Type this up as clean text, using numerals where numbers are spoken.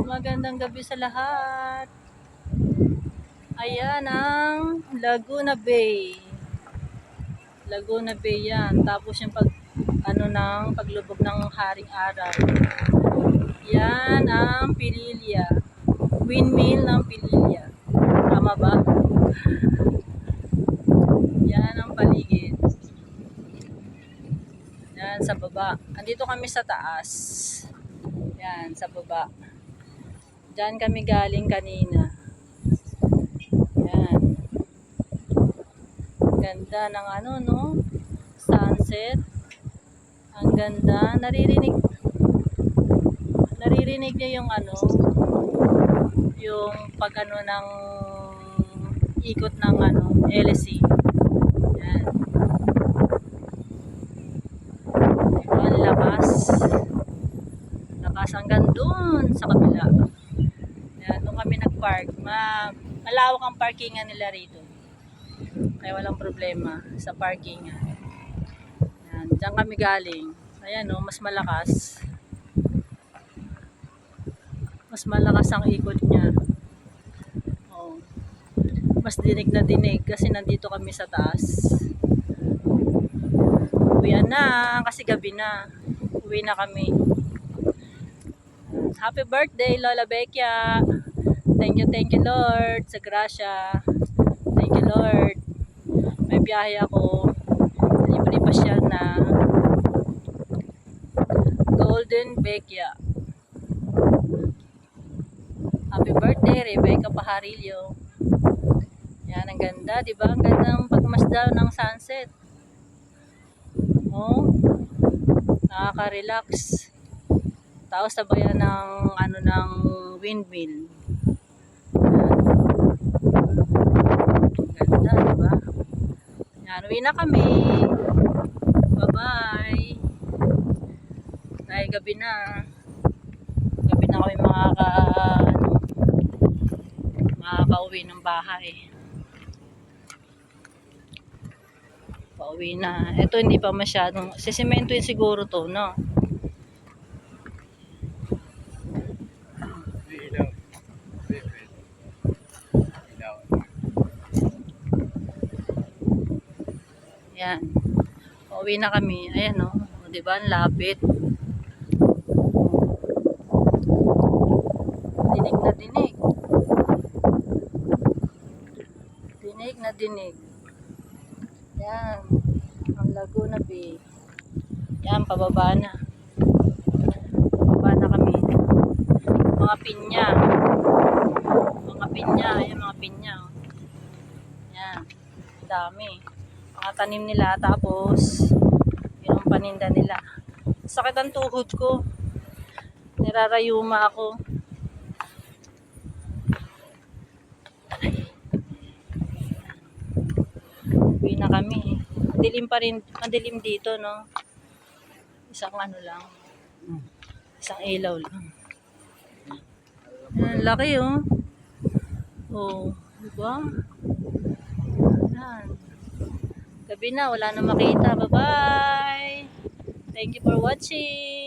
Magandang gabi sa lahat. Ayan ang Laguna Bay. Laguna Bay yan. Tapos yung paglubog ng Haring Araw. Yan ang Pililya. Windmill ng Pililya. Tama ba? Yan ang paligid. Yan sa baba. Andito kami sa taas. Yan sa baba. Diyan kami galing kanina. Yan. Ganda ng sunset. Ang ganda. Naririnig niyo yung yung pag ng ikot ng LSC. Yan. Diba, lakas hanggang dun sa kabila. Yan, doon kami nag-park. Malawak ang parkingan nila rito. Kaya walang problema sa parking. Yan, diyan kami galing. Ayan mas malakas. Mas malakas ang ikot niya. Mas dinig na dinig kasi nandito kami sa taas. Uwian na kasi gabi na. Uwi na kami. Happy birthday, Lola Becchia. Thank you Lord sa grasya. Thank you Lord. May biyahe ako. Libre pa siya na Golden Becchia. Happy birthday, Rebecca Pajarillo. Yan, ang ganda, di ba? Ang ganda ng pagmasdan ng sunset. Nakaka-relax. Tapos sabayan ng windmill. Ganda, di ba? Yan, uwi na kami. Bye-bye. Dahil gabi na kami makaka-uwi ng bahay. Pauwi na. Ito hindi pa masyadong sisemento yun siguro to, no? Yan. Pauwi na kami. Ayan, no? O, diba? Ang lapit. Dinig na dinig. Dinig na dinig. Yan. Ang Laguna Bay. Yan, pababa na. Pababa na kami. Mga pinya. Ayan, mga pinya. Yan. Dami. Mga tanim nila. Tapos, yun ang paninda nila. Sakit ang tuhod ko. Nirarayuma ako. Uwi na kami. Madilim pa rin. Madilim dito, no? Isang lang. Isang ilaw lang. Yan, laki, oh. Oh, diba? Yan. Gabi na, wala na makita. Bye-bye! Thank you for watching!